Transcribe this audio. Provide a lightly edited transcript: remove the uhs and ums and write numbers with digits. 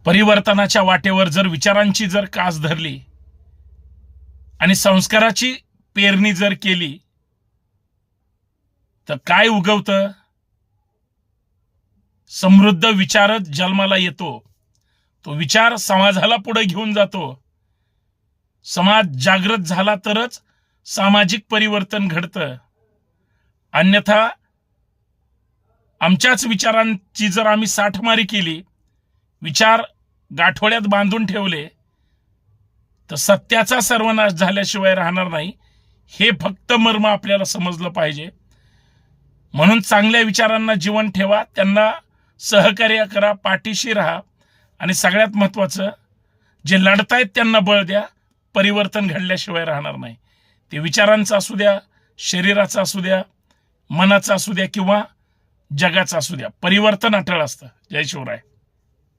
परिवर्तनाच्या वाटेवर जर विचारांची जर कास धरली आणि संस्काराची पेरणी जर केली तर काय उगवतं? समृद्ध विचारच जन्माला येतो. तो विचार समाजाला पुढे घेऊन जातो. समाज जागृत झाला तरच सामाजिक परिवर्तन घडतं. अन्यथा आमच्याच विचारांची जर आम्ही साठमारी केली, विचार गाठोड्यात बांधून ठेवले, तर सत्याचा सर्वनाश झाल्याशिवाय राहणार नाही. हे फक्त मर्म आपल्याला समजलं पाहिजे. म्हणून चांगल्या विचारांना जीवन ठेवा, त्यांना सहकार्य करा, पाठीशी राहा आणि सगळ्यात महत्त्वाचं, जे लढतायत त्यांना बळ द्या. परिवर्तन घडल्याशिवाय राहणार नाही. ते विचारांचं असू द्या, शरीराचं असू द्या, मनाचं असू द्या किंवा जगाचं असू द्या. परिवर्तन अटळ असतं. जय शिवराय.